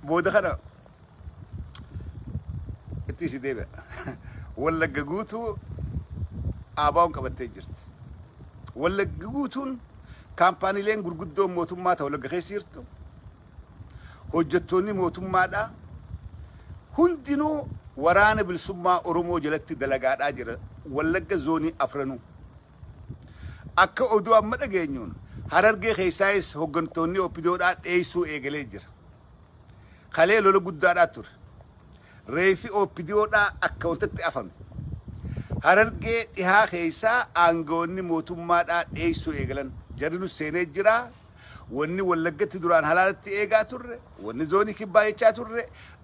بودخنا تيجي ديبه ولا جوتو أباهم كبتة جرت ولا جوتون كامباني لين غرقدو موتوم ماتا ولا غيسيرتو هجتوني موتوم مادا هندينو ورانا بالسما أرومو جلتي دلقات أجر ولا جزوني أفرنو أكا أدو أمدا جينيون هررجي خيسايس هجنتوني وبيدورات أيسو إيجليجر خليه لولو قداراتور ريفي وبيدورات أكاونتت أفهم هررجي إها خيسا أنغوني موتوم مادا أيسو إيجلن جرنو سينجرا وني ولقت دوران حلالت إيجاتور وني زوني كبايتشاتور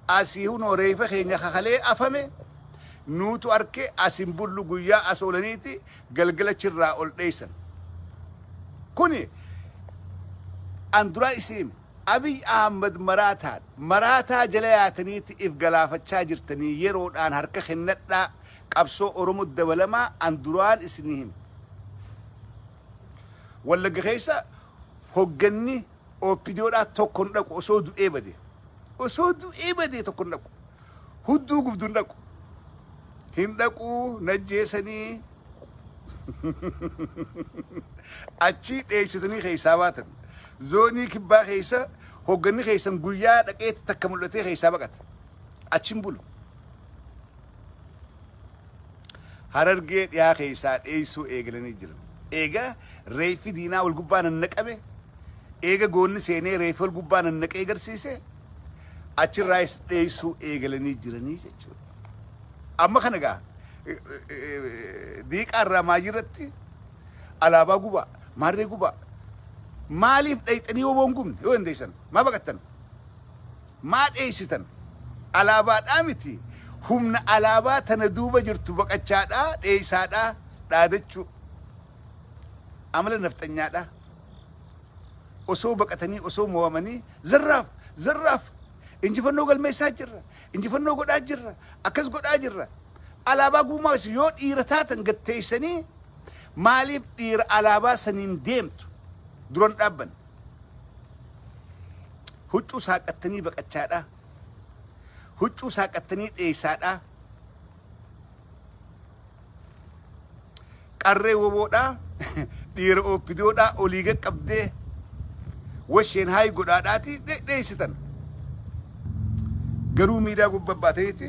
أسيهون وريفة خينيا خالي أفهمه نوتو أركي أسيمبولو جويا أسولانيتي قلقلة شراء أولديسن كوني أندرا اسم أبي أحمد مراتا جلياتنيتي إفقلافة شاجرتني يرون أن هركا خنتا قبسو أرمو الدولما أندران اسنهم ولا غيسا هوغني أو بيديورات توكون لك أسودو إيبادي وسودو إيبادي تكون لكو هدو قبدون لكو هندكو نجيسني أتشيت إيشتني خيساباتن زوني كبا خيسا هوغني خيسا نقويا دقيت تكملتي خيسابات أتشمبولو هررجيت يا خيسات إيسو إيغلني جرم إيغا ريفي دينا والقبان النكبه إيغا قولني سيني ريفي والقبان النك إيغر سيسي أشي رايس إيسو إيغلني جراني جتشو أما خنقا ديك الرما جرتي ألابا قبا ماري قبا ماليف دايتني وبونقوم يوين ديسن ما بقتن ما ديستن ألابا دامتي هم ألابا تندوبا جرتو بقتشادا ديسادا دادتشو عمل نفتنيا دا أسو بقتني أسو موامني زراف إنجي فنو قل ميساجر إنجي فنو قد أجر أكس قد أجر على باقو ما سيود إيرتاتن قد تيسني مالي إير على باسنين ديمت درون أبن هجو ساقتني بقتشادا هجو ساقتني إيسادا قرر وبودا دير أو بدودا أوليغا قبده وشين هاي قداداتي ديستن garuu miidhaa gubbaateeti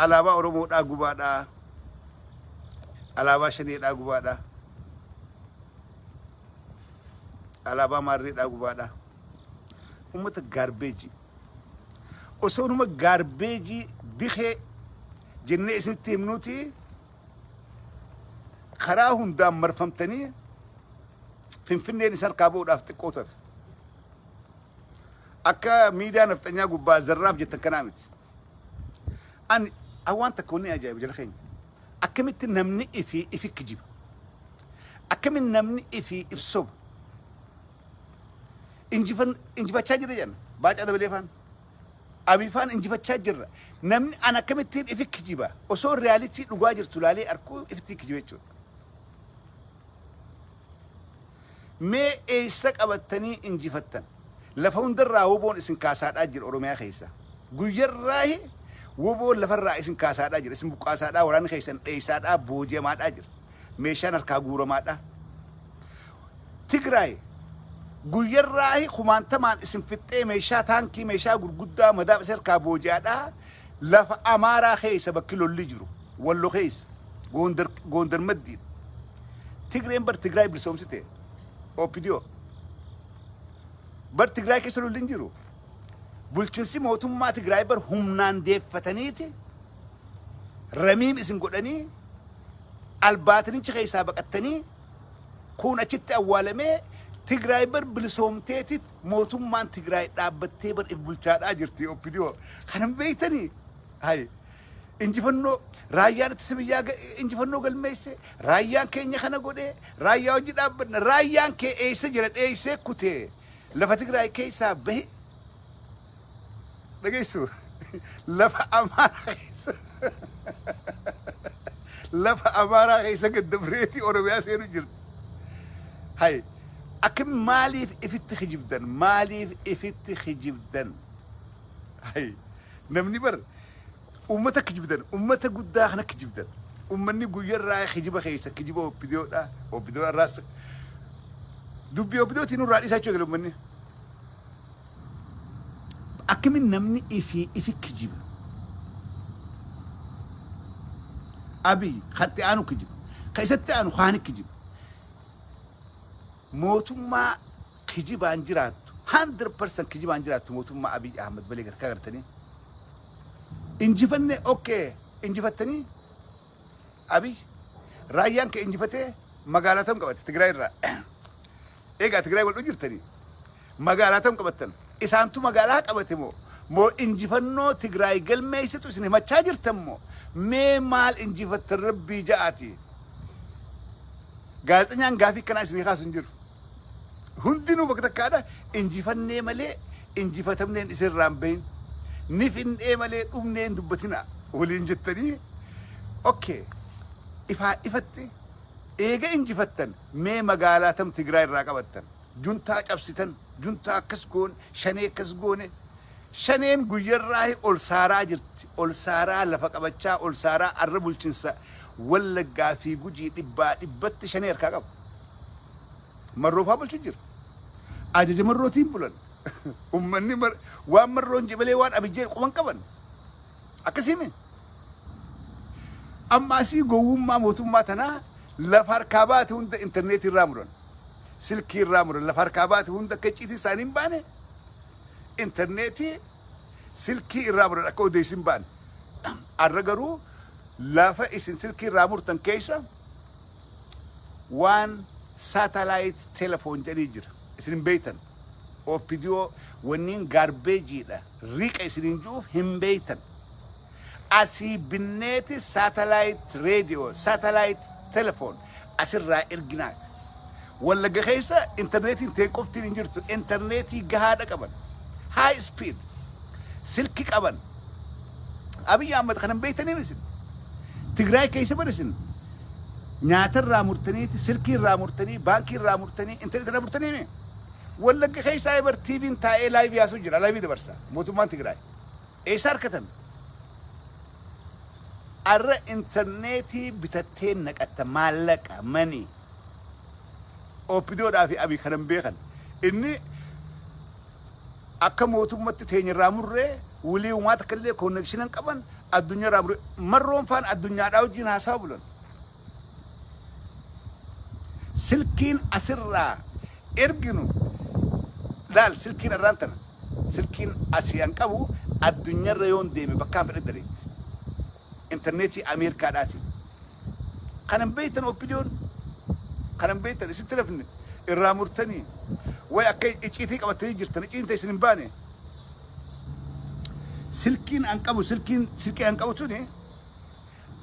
alaabaa Oromoodhaa gubaadhaa alaabaa Shaneedhaa gubaadhaa alaabaa Maarreedhaa gubaadhaa ummata gaarbeejii osoo numa gaarbeejii dikee jennee isinitti himnuuti karaa hundaan marfamtanii Finfinneen isa harkaa ba'uudhaaf xiqqoo tafe أكا ميديا نفتنيا قبا زراف جت كلامت أن أوان تكوني أجايب جلخين أكا مت نمني إفي كجيب أكا من نمني إفي إفسوب إنجفا تشاجر جن باج هذا بليفان أبي فان إنجفا تشاجر نمني أنا كمتين إفي كجيبا وصور رياليتي نواجر تلالي أركو إفتي كجيبتشو ما إيسك أبتني إنجفتن لفون درا وبون اسم كاسات أجر أوروميا خيسا غير راهي وبون لفرا اسم كاسات أجر اسم بقاسات وران خيسا إيسات بوجي مات أجر ميشان الكاغورو مات تقراي غير راهي خمان تمان اسم فتة ميشا تانكي ميشا غرقودا مداب سير كابوجي أدا لف أمارا خيسا بكيلو الليجرو واللو خيس غوندر مدين تقرين بر تقراي بالسومسيتي أو بيديو بر تقراي كسرو لينجرو بولشنسي موتوم ما تقراي بر همنان ديف فتنيتي رميم اسم قدني الباتنين شخي سابق التني كون أشت أولمي تقراي بر بلسومتيتي موتوم ما تقراي دابتي بر إفبولشات أجرتي أو فيديو خنم بيتني هاي إنجي فنو رايان تسميا إنجي فنو قل ميسي رايان كينيا خنا قده رايان وجد أبنا رايان كي إيسا جرد إيسا كتي لفتك راي كيسا به لقيسو لفا أمارا كيسا لفا أمارا كيسا قد دبريتي أوروبيا سيرو جرد هاي أكم مالي إفت خجبدا مالي إفت خجبدا هاي نمني بر أمتك جبدا أمتك قد داخنك جبدا أمني قوير راي خجبة خيسة خجبة وبديو دا وبديو الراس دبي وبديو تينو رأي سايشو قلو مني أكم نمني إفي خجبة أبي خدت أنو كجب كيست أنو خانك كجب موتما كجب أنجرات 100% كجب أنجرات موتما أبي أحمد بليغت كغرتني إنجفتني أوكي إنجفتني أبي رايان كإنجفته مقالاتهم قبت تقرأي الرأي إيه تقرأي قول أجرتني مقالاتهم قبتن إسانتو مقالات قبتمو مو إنجفنو تقرأي قل ميستو سنه ما تشاجر تمو مي مال إنجفت ربي جاءتي قاس إنيان قافي كنا سنه خاص نجر هندنو بكتك كادا إنجفني ملي إنجفتمنين إسر رامبين نفين إيه ملي أمنين دبتنا ولي إنجتني أوكي إفتي إيجا إنجفتن مي مقالاتم تقرأي الراقبتن جنتا أبستن جنتا كسكون شني كسكوني شنين غير راي أول سارا جرت أول سارا لفق بتشا أول سارا الربول تنسى ولا قافي جوجي إبت شنير كعب مرة فابل شجر أجج مرة تيم بلن أمني وام مرة جبلي وان أبي جير قوان كمان أكسيمه أما سي قوم ما موتوم ما تنا لفركابات هند إنترنت الرامرون سلكي الرامرون لفركابات هند كتشيتي سانين بانه إنترنتي سلكي الرامر أكو ديسين بان الرجرو لافا إسن سلكي الرامر تنكيسا وان ساتلايت تلفون جريجر إسن بيتن أو فيديو ونين غاربيجي لا ريك إسن جوف هم بيتن أسي بنيتي ساتلايت راديو ساتلايت تلفون أسر رائر جناك ولا جخيسا إنترنتي تيكوف تنجرتو إنترنتي جهاد كمان هاي سبيد سلكي كابن أبي أحمد خنم بيتني مسن تقرأي كيس برسن ناتر رامورتني سلكي رامورتني بانكي رامورتني إنترنت رامورتني مين ولا كيس سايبر تي في تاي لايف يا سجرا لايف دبرسا موتو ما تقرأي إيش أركتن أرى إنترنتي بتتينك أتمالك مني أو بدو دافي أبي خنم بيخن إني أكم وتمت تهني رامورة ولي وما تكلي كونكشن كمان الدنيا رامورة مرّون فان الدنيا راوجين حسابلون سلكين أسرّا إرجنو لا سلكين الرانتنا سلكين أسيان كابو الدنيا ريون ديمي بكام في الدريت إنترنتي أمريكا داتي كان بيتنا أوبيديون كان بيتنا ستلفني الرامورتني ويأكيد إيشيتك أو تيجر تنجين تيسن باني سلكين أنكابو سلكين أنكابو توني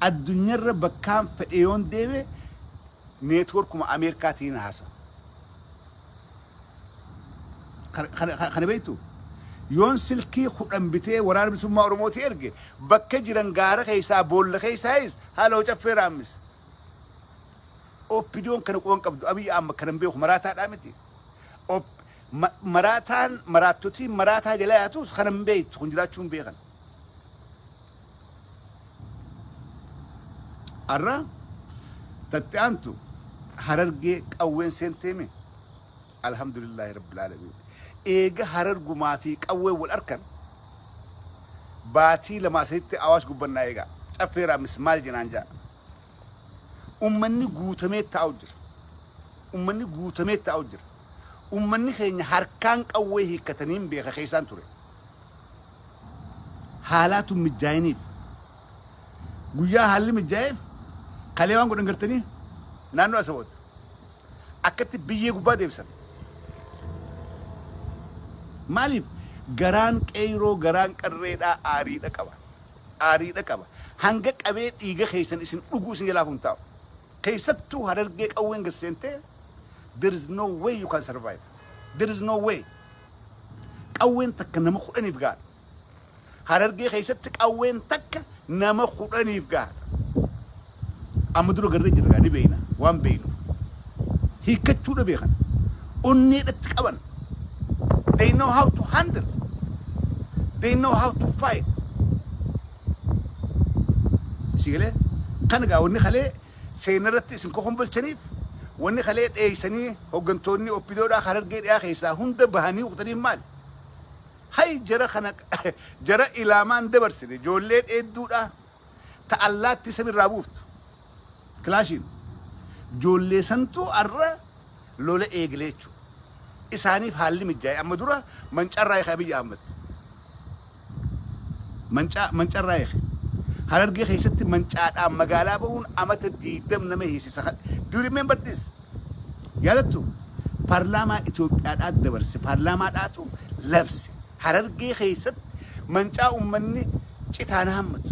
الدنيا رب كام في إيون ديبي نيتورك مع أمريكا تين حاسا خان بيتو يون سلكي خدام بيتي ورار بسمة أرموتي إرجع بكجران غارة خيسا بول خيسا هيس هالو جفير عمس أو بدون كانوا قوان كبدو أبي أم كان بيوخ مراتا دامتي أو مراتان مراتوتي مراتا جلاياتوس خنم بيت خنجرات شون بيغن أرى تتأنتو هررجي قوين سنتيمي الحمد لله رب العالمين إيجا هررجو ما في قوي والأركان باتي لما سيت أواش قبنا إيجا أفيرا مسمال جنانجا أمني قوتميت تأوجر أمني قوتميت تأوجر أمني خيني هركان قوي كتنين بيخ خيسان توري حالات متجاينيف قويا حالي متجايف خليوان قد نقرتني نانو أسوات أكتب بيجي قبا ديبسن مالي غران كيرو غران كريدا آريدا كبا هنگك أبيت إيجا خيسان اسن أقوسن يلافون تاو خيستو هررجيك أوين قسنتي there is no way you can survive there is no way أوين تك نما خلاني فقال هررجي خيستك أوين تك نما خلاني فقال أمدرو قرر جرقاني بينا وان بينو هي كتشو بيخن onneedhatti qaban. They know how to handle. They know how to fight. Sigale kan gaa wanni khalee seenarratti isin ko hombolchaniif wanni khalee dheeysanii hoggantoonni oppidoodhaa Harargee dhiyaa keessaa hunda bahanii uqtaniif maal hay jara kana jara ilaamaan dabarsine ijoollee dheedduudha ta allaatti samirraa buuftu kilaashiin ijoollee santu arra lola eegleechu isaaniif haalli mijaa'e amma dura mancarraa eegaa biyya Ahmad mancarraa eege Harargee keessatti mancaadhaan magaalaa bahuun amata 20 nama hiisisa. Do you remember this? Yaadattu paarlaamaa Itoophiyaadhaa dabarse paarlaamaadhaatu labse Harargee keessatti mancaa ummanni citaan hammatu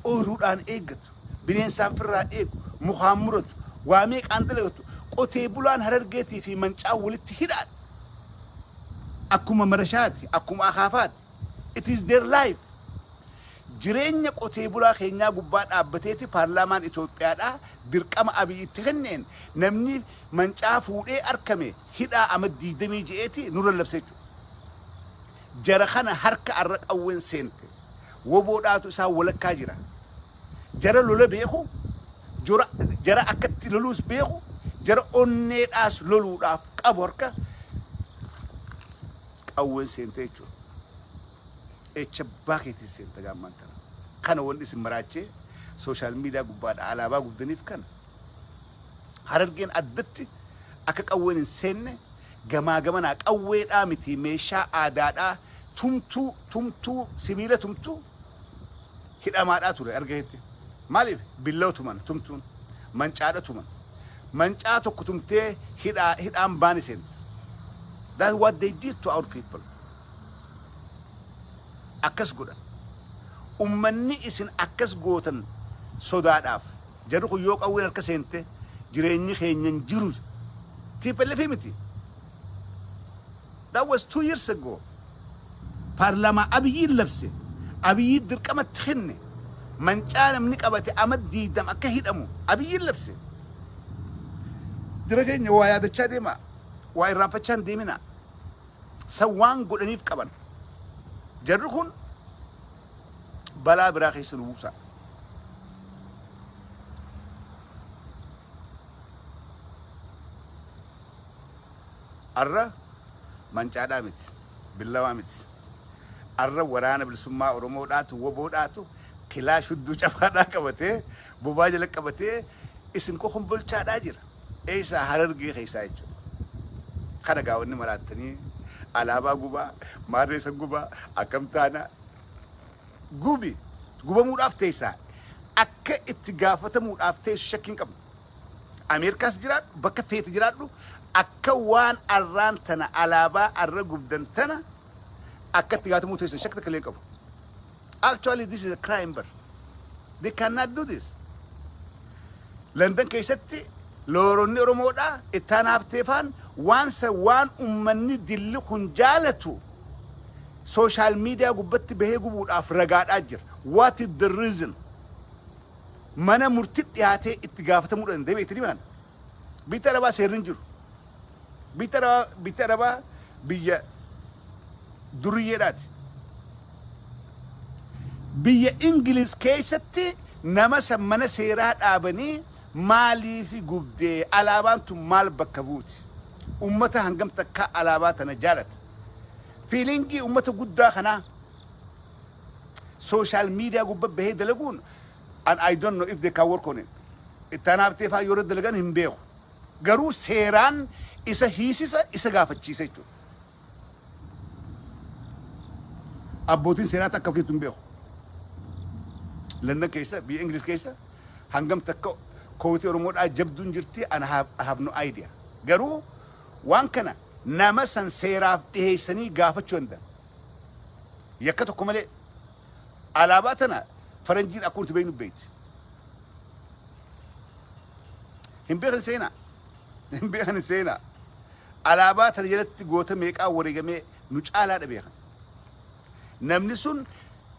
ooruudhaan eeggatu bineensaan firraa eegu mukaan muratu waa meeqaan dalagatu qotee bulaan Harargeetii fi mancaa walitti hidhaan akkuma marashaati akkuma akaafaati. It is their life. Jireenya qotee bulaa keenyaa gubbaa dhaabbateeti paarlaamaan Itoophiyaadhaa dirqama Abiyyitti kenneen namni mancaa fuudhee arkame hidhaa ama 26 nurra labse jechuudha. Jara kana harka arra qawween seente woboodhaatu isaa walakkaa jira. Jara lola beeku jara akkatti loluus beeku jara onneedhaas loluudhaaf qabu harka qawween seente jechuudha. Echabbaa keetii seente gaammantan kana wanti isin maraachee social media gubbaadha alaabaa guddaniif kana Harargeen addatti akka qawween hin seenne gamaa gamanaa qawweedhaa miti meeshaa aadaadhaa tumtuu sibiila tumtuu hidhamaadhaa ture argatetti maaliif billoo tuman tumtuun mancaadha tuman mancaa tokko tumtee hidhaan baani seente. That's what they did to our people. Akkas godhan ummanni isin akkas gootan sodaadhaaf jarri kun yoo qawween harka seente jireenyi keenyan jiru TPLF miti. That was 2 years ago. Paarlaamaa Abiyyiin labse Abiyyi dirqamatti kenne mancaa namni qabate ama 20 akka hidhamu Abiyyiin labse. Jira keenya waa yaadachaa deema waa irraanfachaa hin deemina sawwaan godhaniif qaban. Jarri kun balaa biraa keessa nu buusa. Arra mancaadhaa miti billawaa miti arra waraana bilisummaa Oromoodhaatu woboodhaatu kilaash hudduu cabaadhaa qabatee bobaa jala qabatee isin ko hombolchaadhaa jira. Eessaa Harargee keessaa jechuudha. Kana gaawwanni maraattanii alaabaa gubaa maarreessa gubaa akkam taana gubamuudhaaf teessaa akka itti gaafatamuudhaaf teessu shakkiin qabnu. Ameerikaas jiraadhu bakka feeti jiraadhu akka waan arraan tana alaabaa arra gubdan tana akka itti gaafatamuu teessan shakki takka illee qabu. Actually this is a crime bar. They cannot do this. London keessatti looronni Oromoodhaa ittaan hafteefaan waan ummanni dilli kun jaalatu social media gubbatti bahee gubuudhaaf ragaadhaa jira. What is the reason? Mana murtii dhiyaatee itti gaafatamuudha danda'e beektii maan biyya Arabaa seerri jiru. Biyya Arabaa biyya duriyyeedhaati. Biyya Ingiliz keessatti nama san mana seeraa dhaabanii maaliif gubdee alaabaan tun maal bakka buuti? Ummata hangam takka alaabaa tana jaalata. Feelingii ummata guddaa kanaa social media gubba bahee dalaguun and I don't know if they can work on it. Ittaan hafteefaa yoo dalagan hin beeku. Garuu seeraan isa hiisisa isa gaafachiisa jechuudha. Abbootiin seeraa takka ofiitu hin beeku. London keessa biyya Ingiliz keessa hangam takka kootii Oromoodhaa jabduun jirti and I have no idea. Garuu waan kana nama san seeraaf dhiheessanii gaafachuu danda'a. Yakka tokko malee alaabaa tana faranjiin akkuma itti beeknu beekti. Hin beekan seenaa. Alaabaa tana jalatti goota meeqaa wareegamee nu caalaadha beekan. Namni sun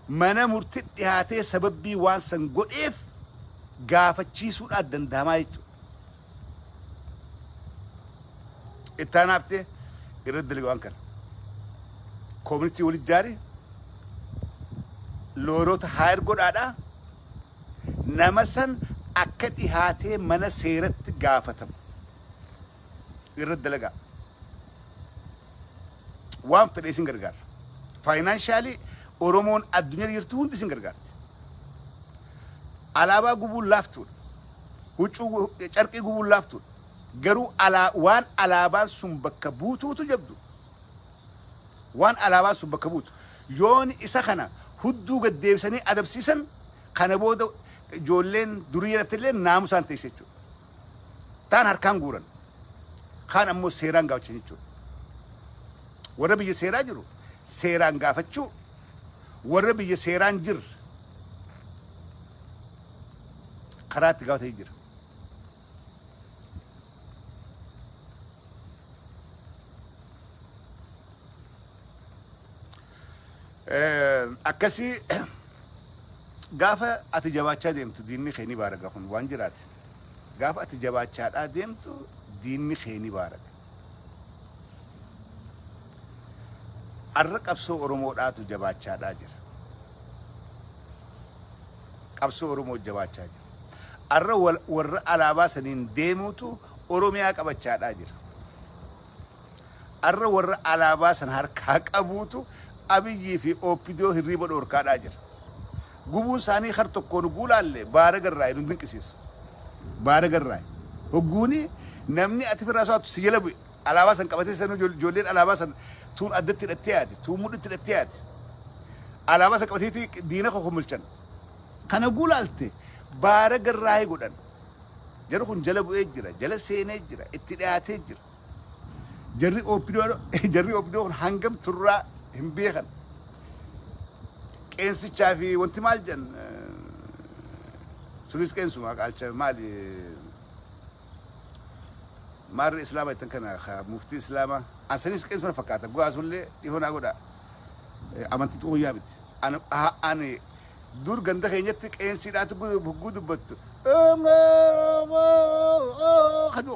mana murtii dhiyaatee sababbii waan san godheef gaafachiisuudhaan danda'amaa jechuudha. ittaanaafte irratti dalage waan kana community wal ijaari loorota haayir godhaadha nama san akka dhihaatee mana seeratti gaafatamu irratti dalagaa waan fedhe isin gargaara financially oromoon addunyaa jirtu hundi isin gargaarti alaabaa gubuun laaftuudha huccuu carqii gubuun laaftuudha garuu waan alaabaan sun bakka buutuutu jabdu waan alaabaan sun bakka buutu yoon isa kana hudduu gaddeebisanii adabsiisan kana booda ijoolleen durii laftillee naamusaan teesse jechuudha taan harkaan guuran kaan ammoo seeraan gaafachan jechuudha warra biyya seeraa jiru seeraan gaafachuu warra biyya seeraan jir karaatti gaafatee jira akkasii gaafa ati jabaachaa deemtu diinni keeni baaraga kun waan jiraati gaafa ati jabaachaadhaa deemtu diinni keeni baaraga arra qabsoo oromoodhaatu jabaachaadhaa jira qabsoo oromoo jabaachaa jira arra warra alaabaa saniin deemuutu oromiyaa qabachaadhaa jira arra warra alaabaa san harkaa qabuutu abiyyii fi oopidoo hirriba dhoorkaadhaa jira gubuun isaanii har tokkoon guulaalle baara garraa hin dinqisiisu baara garraa hogguuni namni ati firraa so'atu si jala bu'e alaabaa san qabatee san ijoolleen alaabaa san tuun addatti hidhattee yaati tuun mudhitti hidhattee yaati alaabaa san qabateeti diina koo mulchan kana guulaalte baara garraa godhan jarri kun jala bu'ee jira jala seenee jira itti dhiyaatee jira jarri oopidoo kun hangam turraa hin beekan qeensichaa fi wanti maal jan sunis qeensuma qaalcha maali maarri islaama ittan kana muftii islaama ansanis qeensuma fakkaata go'aasullee dhihoonaa godha amantii xuyyaa miti ani dur ganda keenyatti qeensiidhaatu bugguu dubbattu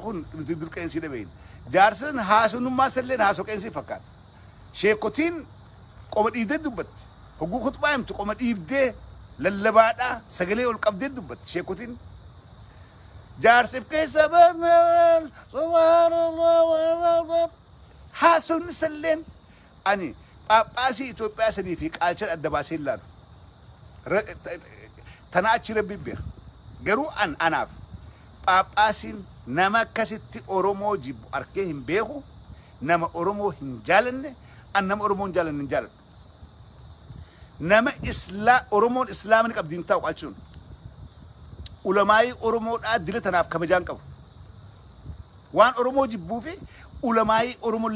kun dur qeensii dhabein jaarsan haasonummaa salleen haasoo qeensii fakkaata sheekotiin qoma dhiibdee dubbatti hogguu khutbaa himtu qoma dhiibdee lallabaadha sagalee ol qabdee dubbatti sheekotiin jaarsiif keessa subhanallah haasonni salleen ani Phaaphaasii Itoophiyaa sanii fi qaalchan adda baasee ilaalu tana achi rabbi beeka garuu anaaf Phaaphaasiin nama akkasitti oromoo jibbu arkee hin beeku nama oromoo hin jaalanne an nama oromoo hin jaalanne hin jaaladhu nama oromoon islaamin qabdiin taa'u qaalchuun ulamaayii oromoodhaa dila tanaaf kabajaan qabu waan oromoo jibbuu fi ulamaayii oromoo